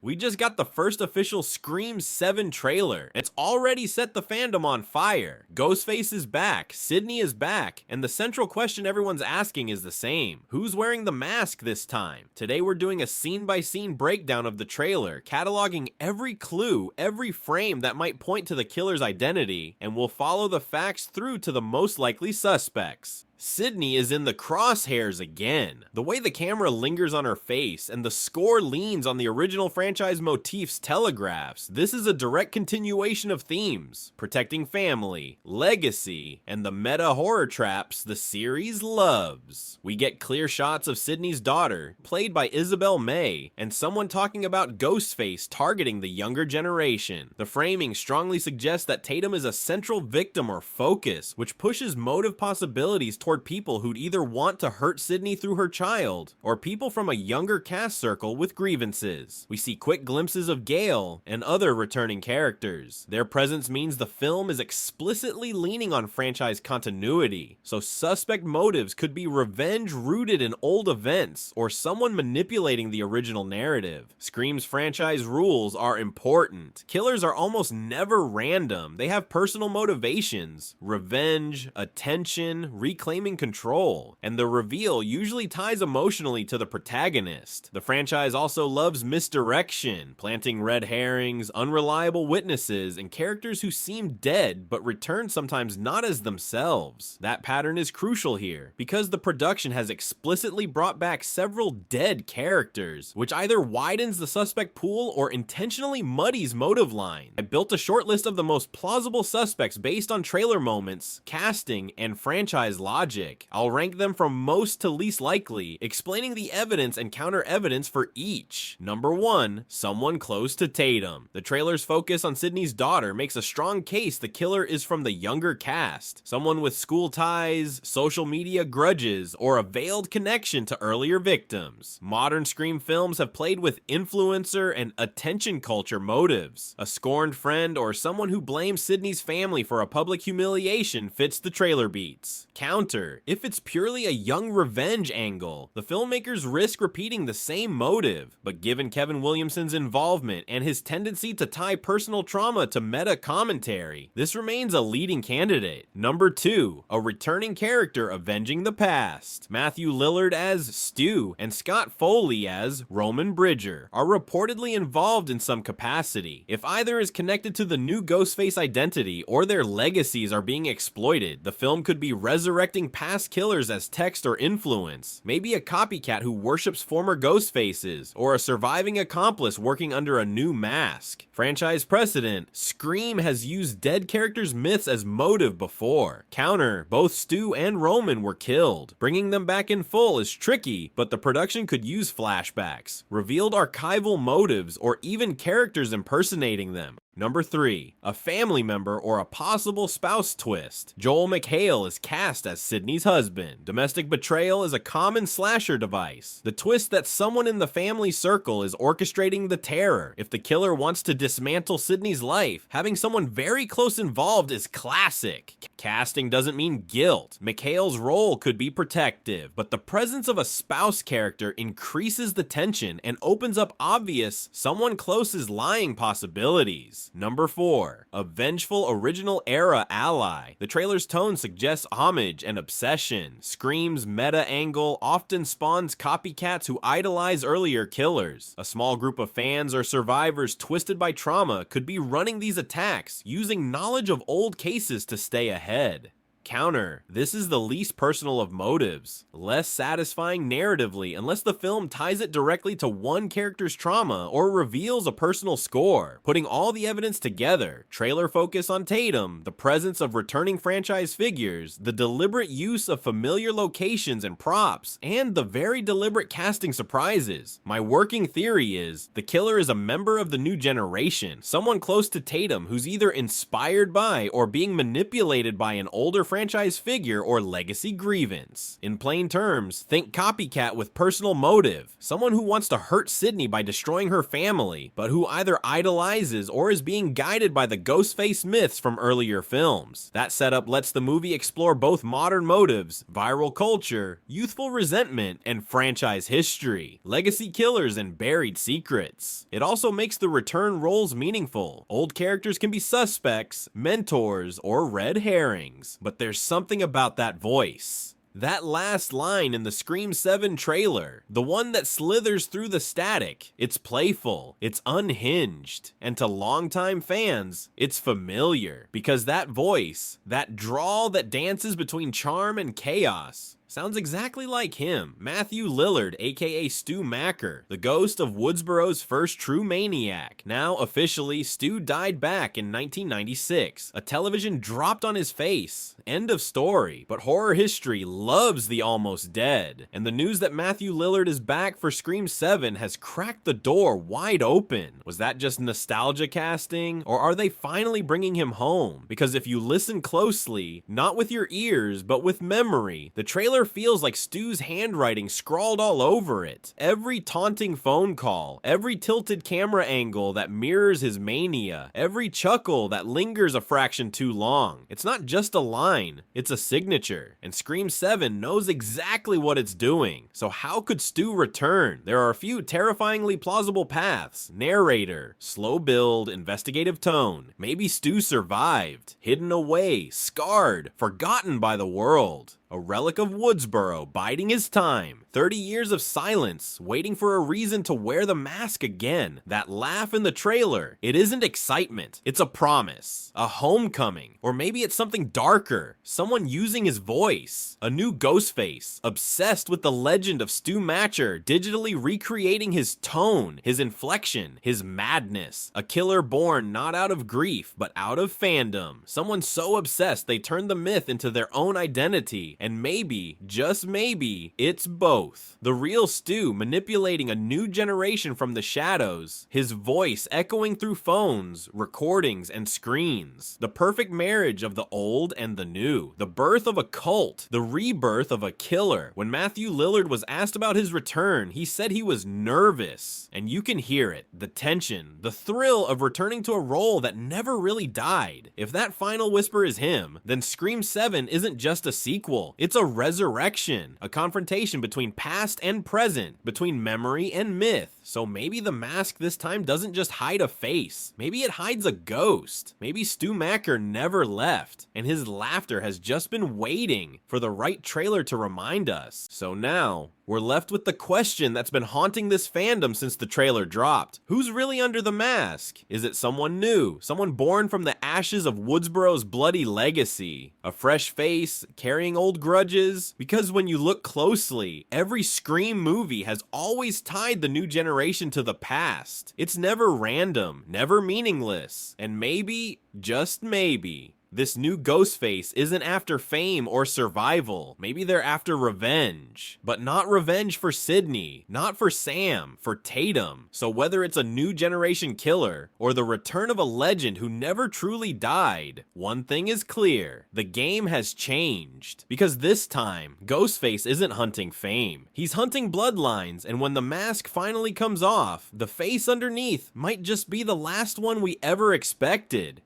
We just got the first official Scream 7 trailer. It's already set the fandom on fire. Ghostface is back, Sydney is back, and the central question everyone's asking is the same. Who's wearing the mask this time? Today we're doing a scene-by-scene breakdown of the trailer, cataloging every clue, every frame that might point to the killer's identity, and we'll follow the facts through to the most likely suspects. Sydney is in the crosshairs again. The way the camera lingers on her face and the score leans on the original franchise motifs telegraphs this is a direct continuation of themes, protecting family, legacy, and the meta horror traps the series loves. We get clear shots of Sydney's daughter, played by Isabel May, and someone talking about Ghostface targeting the younger generation. The framing strongly suggests that Tatum is a central victim or focus, which pushes motive possibilities toward people who'd either want to hurt Sydney through her child, or people from a younger cast circle with grievances. We see quick glimpses of Gale and other returning characters. Their presence means the film is explicitly leaning on franchise continuity, so suspect motives could be revenge rooted in old events, or someone manipulating the original narrative. Scream's franchise rules are important. Killers are almost never random. They have personal motivations, revenge, attention, reclaiming control, and the reveal usually ties emotionally to the protagonist. The franchise also loves misdirection, planting red herrings, unreliable witnesses, and characters who seem dead but return sometimes not as themselves. That pattern is crucial here, because the production has explicitly brought back several dead characters, which either widens the suspect pool or intentionally muddies motive lines. I built a short list of the most plausible suspects based on trailer moments, casting, and franchise logic. I'll rank them from most to least likely, explaining the evidence and counter evidence for each. Number 1, someone close to Tatum. The trailer's focus on Sydney's daughter makes a strong case the killer is from the younger cast, someone with school ties, social media grudges, or a veiled connection to earlier victims. Modern Scream films have played with influencer and attention culture motives. A scorned friend or someone who blames Sydney's family for a public humiliation fits the trailer beats. Counter: if it's purely a young revenge angle, the filmmakers risk repeating the same motive, but given Kevin Williamson's involvement and his tendency to tie personal trauma to meta commentary, this remains a leading candidate. Number 2, a returning character avenging the past. Matthew Lillard as Stu and Scott Foley as Roman Bridger are reportedly involved in some capacity. If either is connected to the new Ghostface identity or their legacies are being exploited, the film could be resurrecting past killers as text or influence, maybe a copycat who worships former Ghostfaces, or a surviving accomplice working under a new mask. Franchise precedent: Scream has used dead characters' myths as motive before. Counter: both Stu and Roman were killed. Bringing them back in full is tricky, but the production could use flashbacks, revealed archival motives, or even characters impersonating them. Number 3, a family member or a possible spouse twist. Joel McHale is cast as Sydney's husband. Domestic betrayal is a common slasher device. The twist that someone in the family circle is orchestrating the terror. If the killer wants to dismantle Sydney's life, having someone very close involved is classic. Casting doesn't mean guilt. McHale's role could be protective, but the presence of a spouse character increases the tension and opens up obvious someone close's lying possibilities. Number 4, a vengeful original era ally. The trailer's tone suggests homage and obsession. Scream's meta angle often spawns copycats who idolize earlier killers. A small group of fans or survivors twisted by trauma could be running these attacks, using knowledge of old cases to stay ahead. Counter: this is the least personal of motives, less satisfying narratively unless the film ties it directly to one character's trauma or reveals a personal score. Putting all the evidence together, trailer focus on Tatum, the presence of returning franchise figures, the deliberate use of familiar locations and props, and the very deliberate casting surprises. My working theory is the killer is a member of the new generation, someone close to Tatum who's either inspired by or being manipulated by an older franchise figure or legacy grievance. In plain terms, think copycat with personal motive, someone who wants to hurt Sydney by destroying her family, but who either idolizes or is being guided by the Ghostface myths from earlier films. That setup lets the movie explore both modern motives, viral culture, youthful resentment, and franchise history, legacy killers, and buried secrets. It also makes the return roles meaningful. Old characters can be suspects, mentors, or red herrings, but there's something about that voice. That last line in the Scream 7 trailer, the one that slithers through the static, it's playful, it's unhinged, and to longtime fans, it's familiar, because that voice, that drawl that dances between charm and chaos, sounds exactly like him, Matthew Lillard, aka Stu Macher, the ghost of Woodsboro's first true maniac. Now, officially, Stu died back in 1996. A television dropped on his face. End of story. But horror history loves the almost dead. And the news that Matthew Lillard is back for Scream 7 has cracked the door wide open. Was that just nostalgia casting? Or are they finally bringing him home? Because if you listen closely, not with your ears, but with memory, the trailer feels like Stu's handwriting scrawled all over it. Every taunting phone call, every tilted camera angle that mirrors his mania, every chuckle that lingers a fraction too long. It's not just a line, it's a signature, and Scream 7 knows exactly what it's doing. So how could Stu return? There are a few terrifyingly plausible paths. Narrator, slow build, investigative tone. Maybe Stu survived, hidden away, scarred, forgotten by the world. A relic of Woodsboro, biding his time. 30 years of silence, waiting for a reason to wear the mask again. That laugh in the trailer, it isn't excitement, it's a promise. A homecoming. Or maybe it's something darker. Someone using his voice. A new Ghostface, obsessed with the legend of Stu Macher, digitally recreating his tone, his inflection, his madness. A killer born not out of grief, but out of fandom. Someone so obsessed they turned the myth into their own identity. And maybe, just maybe, it's both. The real Stu manipulating a new generation from the shadows, his voice echoing through phones, recordings, and screens. The perfect marriage of the old and the new. The birth of a cult, the rebirth of a killer. When Matthew Lillard was asked about his return, he said he was nervous. And you can hear it, the tension, the thrill of returning to a role that never really died. If that final whisper is him, then Scream 7 isn't just a sequel. It's a resurrection, a confrontation between past and present, between memory and myth. So maybe the mask this time doesn't just hide a face. Maybe it hides a ghost. Maybe Stu Macher never left, and his laughter has just been waiting for the right trailer to remind us. So now, we're left with the question that's been haunting this fandom since the trailer dropped. Who's really under the mask? Is it someone new? Someone born from the ashes of Woodsboro's bloody legacy? A fresh face, carrying old grudges? Because when you look closely, every Scream movie has always tied the new generation to the past. It's never random, never meaningless, and maybe, just maybe, this new Ghostface isn't after fame or survival. Maybe they're after revenge. But not revenge for Sydney, not for Sam, for Tatum. So whether it's a new generation killer, or the return of a legend who never truly died, one thing is clear, the game has changed. Because this time, Ghostface isn't hunting fame. He's hunting bloodlines, and when the mask finally comes off, the face underneath might just be the last one we ever expected.